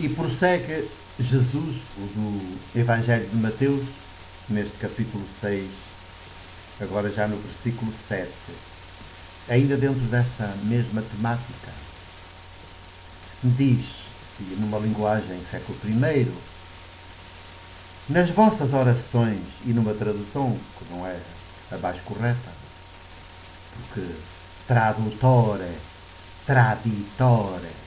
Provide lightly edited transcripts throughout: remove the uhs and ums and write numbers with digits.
E prossegue Jesus, o do Evangelho de Mateus, neste capítulo 6, agora já no versículo 7, ainda dentro dessa mesma temática. Diz, e numa linguagem século I, nas vossas orações, e numa tradução que não é a mais correta, porque tradutore, traditore,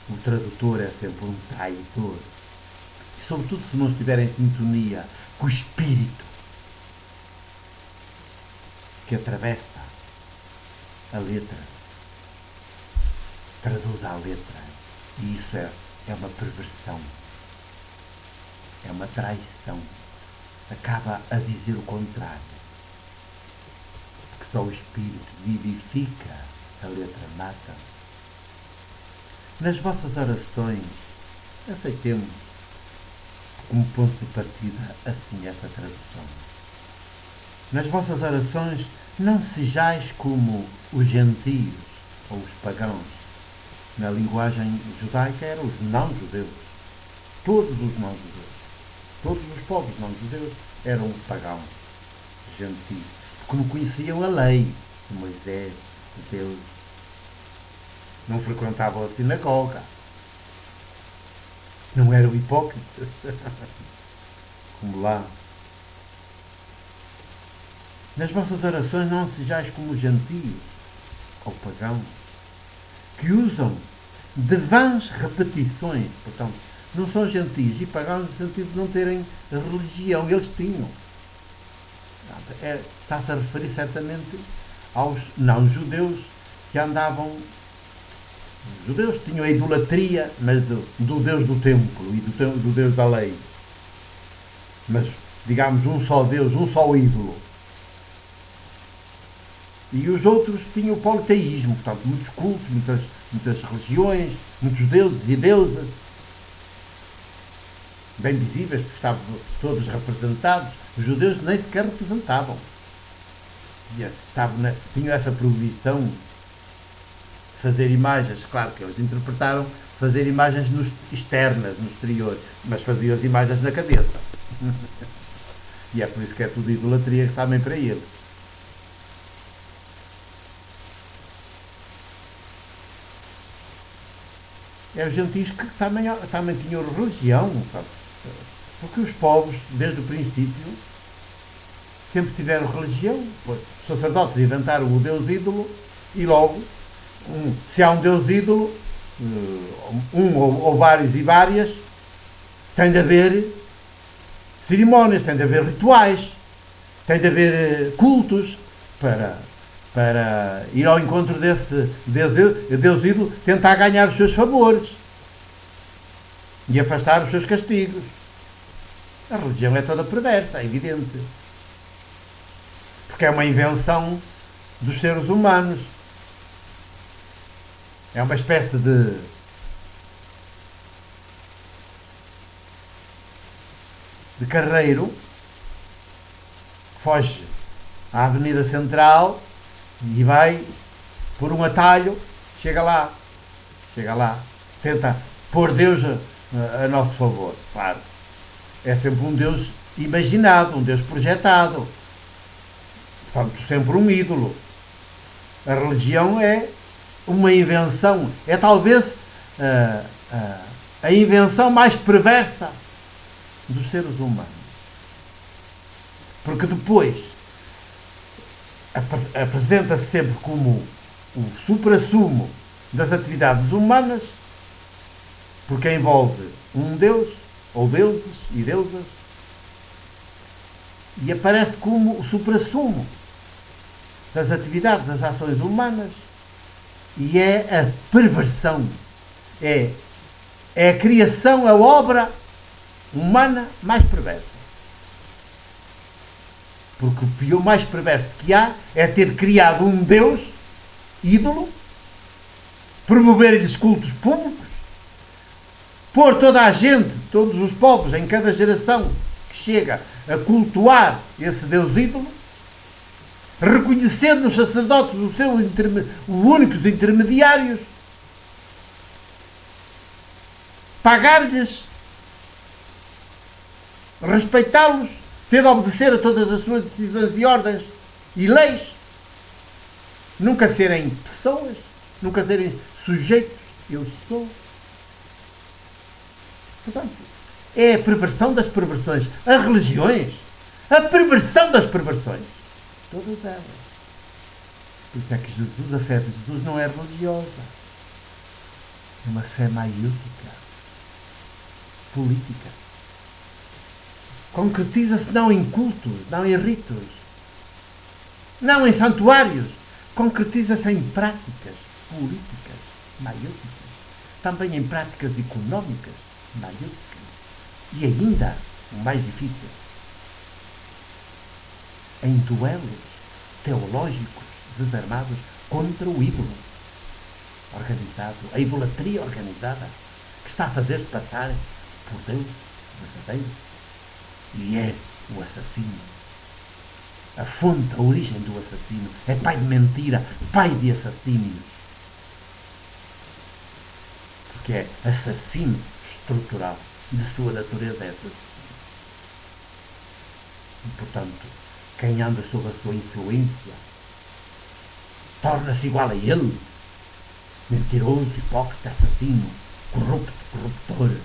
o tradutor é sempre um traidor, e sobretudo se não estiver em sintonia com o espírito que atravessa a letra, traduz a letra, e isso é uma perversão, é uma traição, acaba a dizer o contrário, porque só o espírito vivifica, a letra mata. Nas vossas orações, aceitemos como ponto de partida assim esta tradução. Nas vossas orações não sejais como os gentios ou os pagãos. Na linguagem judaica eram os não-judeus. Todos os não-judeus. Todos os povos não-judeus eram pagãos, gentios, porque não conheciam a lei de Moisés, de Deus. Não frequentavam a sinagoga. Não eram hipócritas, como lá. Nas vossas orações não sejais como gentios ou pagãos, que usam de vãs repetições. Portanto, não são gentios e pagãos no sentido de não terem religião. Eles tinham. Está-se a referir certamente aos não-judeus que andavam. Os judeus tinham a idolatria, mas do Deus do templo e do Deus da lei. Mas, digamos, um só Deus, um só ídolo. E os outros tinham o politeísmo, portanto, muitos cultos, muitas religiões, muitos deuses e deusas, bem visíveis, porque estavam todos representados. Os judeus nem sequer representavam. Tinham essa proibição de fazer imagens, claro que eles interpretaram, fazer imagens externas, no exterior, mas faziam as imagens na cabeça. E é por isso que é tudo idolatria também para eles. É os gentios que também tinham religião, sabe? Porque os povos, desde o princípio, sempre tiveram religião. Os sacerdotes inventaram o Deus ídolo e logo, se há um Deus ídolo, um ou vários e várias, tem de haver cerimónias, tem de haver rituais, tem de haver cultos para ir ao encontro desse Deus ídolo, tentar ganhar os seus favores e afastar os seus castigos. A religião é toda perversa, é evidente. Porque é uma invenção dos seres humanos. É uma espécie de carreiro que foge à Avenida Central e vai por um atalho, chega lá, tenta pôr Deus a nosso favor. Claro, é sempre um Deus imaginado, um Deus projetado, portanto, sempre um ídolo. A religião é uma invenção, é talvez a invenção mais perversa dos seres humanos, porque depois apresenta-se sempre como o suprassumo das atividades humanas, porque envolve um Deus, ou deuses e deusas, e aparece como o suprassumo das atividades, das ações humanas, e é a perversão, é a criação, a obra humana mais perversa. Porque o pior, mais perverso que há é ter criado um Deus ídolo, promover-lhes cultos públicos, pôr toda a gente, todos os povos, em cada geração que chega a cultuar esse Deus ídolo, reconhecendo nos sacerdotes os únicos intermediários, pagar-lhes, respeitá-los, ter de obedecer a todas as suas decisões e ordens e leis, nunca serem pessoas, nunca serem sujeitos. Eu sou. Portanto, é a perversão das perversões. As religiões, a perversão das perversões. Todas elas. Por isso é que Jesus, a fé de Jesus não é religiosa. É uma fé maiúscula, política. Concretiza-se não em cultos, não em ritos, não em santuários. Concretiza-se em práticas políticas maiúsculas. Também em práticas económicas maiúsculas. E ainda, o mais difícil, em duelos teológicos desarmados contra o ídolo organizado, a idolatria organizada, que está a fazer-se passar por Deus verdadeiro. E é o assassino. A fonte, a origem do assassino. É pai de mentira, pai de assassínios. Porque é assassino estrutural. De sua natureza é assassino. E, portanto, quem anda sob a sua influência torna-se igual a ele. Mentiroso, hipócrita, assassino, corrupto, corruptor,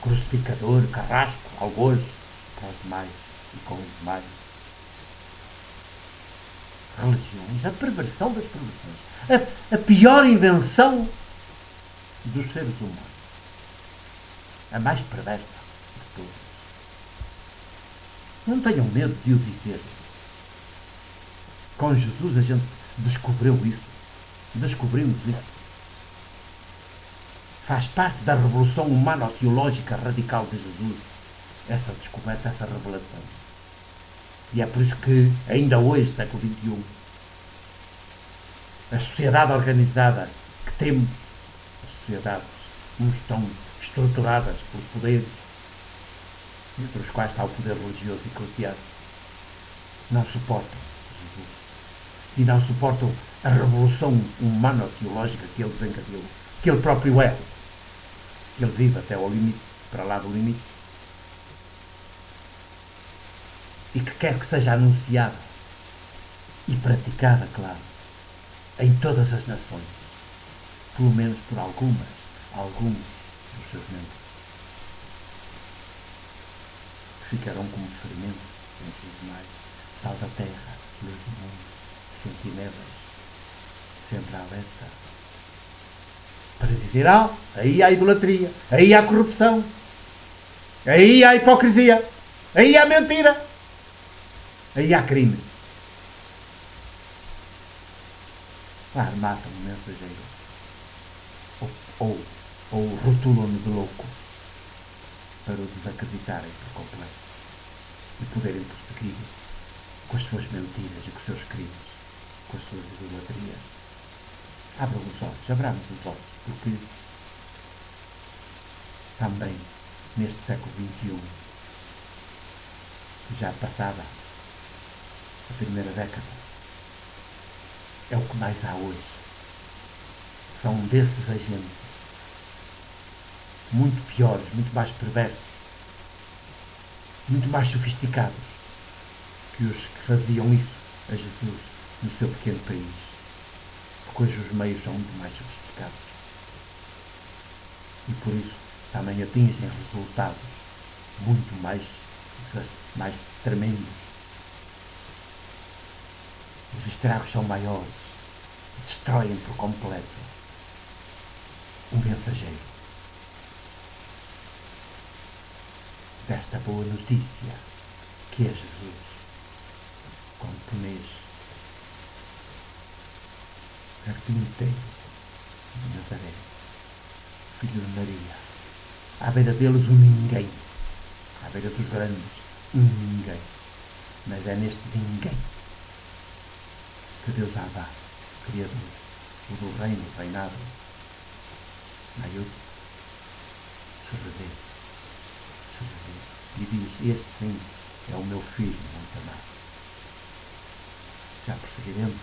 crucificador, carrasco, algoz, para os demais e com os demais. Religiões, a perversão das perversões, a pior invenção dos seres humanos, a mais perversa de todas. Não tenham medo de o dizer. Com Jesus a gente descobriu isso. Descobrimos isso. Faz parte da revolução humano-teológica radical de Jesus. Essa descoberta, essa revelação. E é por isso que, ainda hoje, século XXI, a sociedade organizada que temos, as sociedades como estão estruturadas por poderes, entre os quais está o poder religioso e eclesiástico, não suportam Jesus. E não suportam a revolução humano-teológica que ele desencadeou, que ele próprio é. Ele vive até ao limite, para lá do limite, e que quer que seja anunciada e praticada, claro, em todas as nações, pelo menos por alguns dos seus membros, que ficarão como fermento entre os demais, sal da terra, luz do mundo, sentinelas, sempre alerta, para dizer, aí há idolatria, aí há corrupção, aí há hipocrisia, aí há mentira, aí há crime. Claro, matam o mensageiro, ou rotulam-no de louco, para o desacreditarem por completo e poderem prosseguir com as suas mentiras e com os seus crimes, com as suas idolatrias. Abram os olhos, abramos os olhos, porque também neste século XXI, já passada a primeira década, é o que mais há hoje. São desses agentes muito piores, muito mais perversos, muito mais sofisticados que os que faziam isso a Jesus no seu pequeno país, porque hoje os meios são muito mais sofisticados e por isso também atingem resultados muito mais tremendos. Os estragos são maiores, destroem por completo o mensageiro desta boa notícia que é Jesus, camponês, carpinteiro de Nazaré, filho de Maria, à beira deles um ninguém, à beira dos grandes um ninguém, mas é neste ninguém que Deus Abba, Criador, o do reino, reinado, maior, se revê e diz, este sim é o meu filho muito amado. Já prosseguiremos